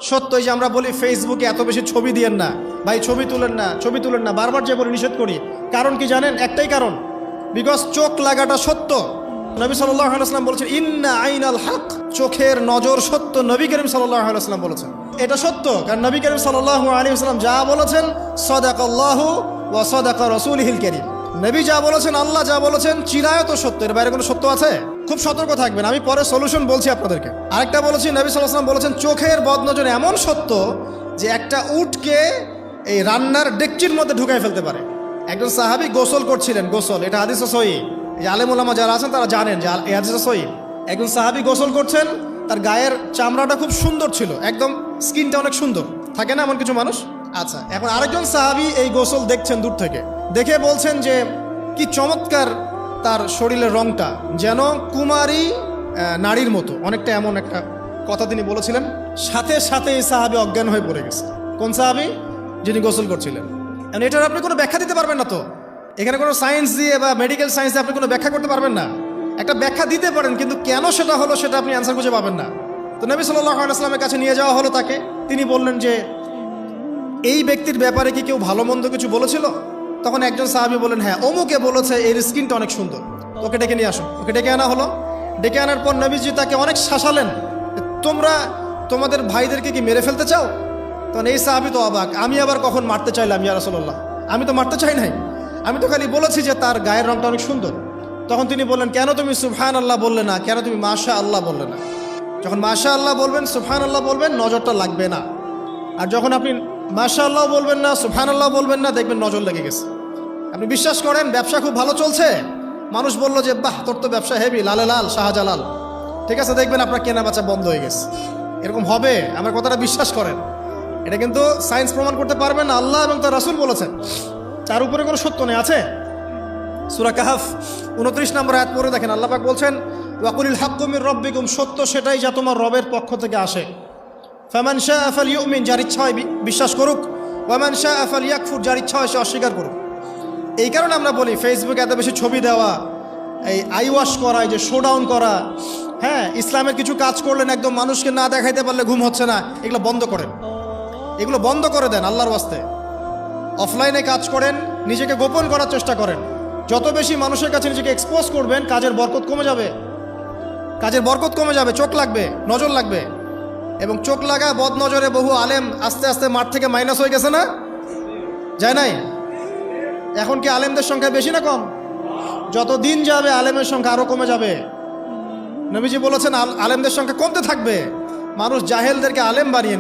সত্য। এই যে আমরা বলি ফেসবুকে এত বেশি ছবি দিয়েন না ভাই, ছবি তুলেন না, বারবার যে বলি নিষেধ করি। কারণ কি জানেন? একটাই কারণ, বিকজ চোখ লাগাটা সত্য। নবী সাল্লাল্লাহু আলাইহি ওয়াসাল্লাম বলেছেন ইন্না আইনাল হক, চোখের নজর সত্য। নবী করিম সাল্লাল্লাহু আলাইহি ওয়াসাল্লাম বলেছেন এটা সত্য, কারণ নবী করিম সাল্লাল্লাহু আলাইহি ওয়াসাল্লাম যা বলেছেন সাদাকাল্লাহু ওয়া সাদাকা রাসূলুহুল কারীম। নবী যা বলেছেন, আল্লাহ যা বলেছেন চিরায়ত সত্য, এর বাইরে কোনো সত্য আছে? খুব সতর্ক থাকবেন, আমি পরে সলিউশন বলছি আপনাদেরকে। আরেকটা বলেছি, নবী সাল্লাল্লাহু আলাইহি ওয়াসাল্লাম বলেছেন চোখের বদনজর এমন সত্য যে একটা উটকে এই রান্নার ডেকচির মধ্যে ঢুকাই ফেলতে পারে। একজন সাহাবী গোসল করছিলেন, গোসল, এটা হাদিস সহিহ, এই আলেম ওলামা যারা আছেন তারা জানেন যে এই হাদিস সহিহ। একজন সাহাবী গোসল করছেন, তার গায়ের চামড়াটা খুব সুন্দর ছিল, একদম স্কিনটা অনেক সুন্দর থাকে না এমন কিছু মানুষ? আচ্ছা, এখন আরেকজন সাহাবী এই গোসল দেখছেন দূর থেকে, দেখে বলছেন যে কি চমৎকার তার শরীরের রংটা, যেন কুমারী নারীর মতো, অনেকটা এমন একটা কথা তিনি বলেছিলেন। সাথে সাথে এই সাহাবী অজ্ঞান হয়ে পড়ে গেছে। কোন সাহাবী? যিনি গোসল করছিলেন। এটার আপনি কোনো ব্যাখ্যা দিতে পারবেন না তো, এখানে কোনো সায়েন্স দিয়ে বা মেডিকেল সায়েন্স দিয়ে আপনি কোনো ব্যাখ্যা করতে পারবেন না। একটা ব্যাখ্যা দিতে পারেন, কিন্তু কেন সেটা হলো সেটা আপনি অ্যান্সার খুঁজে পাবেন না। তো নবী সাল্লাল্লাহু আলাইহি ওয়াসাল্লামের কাছে নিয়ে যাওয়া হলো তাকে। তিনি বললেন যে এই ব্যক্তির ব্যাপারে কি কেউ ভালো মন্দ কিছু বলেছিল? তখন একজন সাহাবী বললেন হ্যাঁ, অমুকে বলেছে এর স্কিনটা অনেক সুন্দর, ওকে ডেকে নিয়ে আসো। ওকে ডেকে আনা হলো। ডেকে আনার পর নবীজি তাকে অনেক শাসালেন, তোমরা তোমাদের ভাইদেরকে কি মেরে ফেলতে চাও? তখন এই সাহাবী তো অবাক, আমি আবার কখন মারতে চাইলাম ইয়া রাসূলুল্লাহ? আমি তো মারতে চাই নাই, আমি তো খালি বলেছি যে তার গায়ের রংটা অনেক সুন্দর। তখন তিনি বললেন কেন তুমি সুবহানাল্লাহ বললে না, কেন তুমি মাশা আল্লাহ বললে না? যখন মাশা আল্লাহ বলবেন, সুবহানাল্লাহ বলবেন, নজরটা লাগবে না। আর যখন আপনি মাশা আল্লাহ বলবেন না, সুবহানাল্লাহ বলবেন না, দেখবেন নজর লেগে গেছে। আপনি বিশ্বাস করেন ব্যবসা খুব ভালো চলছে, মানুষ বলল যে বাহ তোর তো ব্যবসা হেভি, লালে লাল শাহজালাল, ঠিক আছে, দেখবেন আপনার কেনা বেচা বন্ধ হয়ে গেছে। এরকম হবে, আমার কথাটা বিশ্বাস করেন। এটা কিন্তু সায়েন্স প্রমাণ করতে পারবে না, আল্লাহ এবং তার রাসূল বলেছেন, তার উপরে কোনো সত্য নেই। আছে সূরা কাহফ 29 নম্বর আয়াত পড়ে দেখেন, আল্লাহ পাক বলছেন ওয়াকুলিল হাক্কু মির রাব্বিকুম, সত্য সেটাই যা তোমার রবের পক্ষ থেকে আসে। ফামান শাআ ফালইউমিন, যার ইচ্ছা হয় বিশ্বাস করুক, ওয়ামান শাআ ফালইয়াকফুর, যার ইচ্ছা হয় সে অস্বীকার করুক। এই কারণে আমরা বলি ফেসবুকে এত বেশি ছবি দেওয়া, এই আই ওয়াশ করা, এই যে শোডাউন করা, হ্যাঁ, ইসলামের কিছু কাজ করলেন একদম মানুষকে না দেখাইতে পারলে ঘুম হচ্ছে না, এগুলো বন্ধ করেন, এগুলো বন্ধ করে দেন আল্লাহর ওয়াস্তে। অফলাইনে কাজ করেন, নিজেকে গোপন করার চেষ্টা করেন। যত বেশি মানুষের কাছে নিজেকে এক্সপোজ করবেন, কাজের বরকত কমে যাবে, কাজের বরকত কমে যাবে, চোখ লাগবে, নজর লাগবে। এবং চোখ লাগা বদ নজরে বহু আলেম আস্তে আস্তে মাঠ থেকে মাইনাস হয়ে গেছে না? যায় নাই? এখন কি আলেমদের সংখ্যা বেশি না কম? যত দিন যাবে আলেমের সংখ্যা আরো কমে যাবে। নবীজি বলেছেন আলেমদের সংখ্যা কমতে থাকবে, মানুষ জাহেলদেরকে আলেম বানিয়ে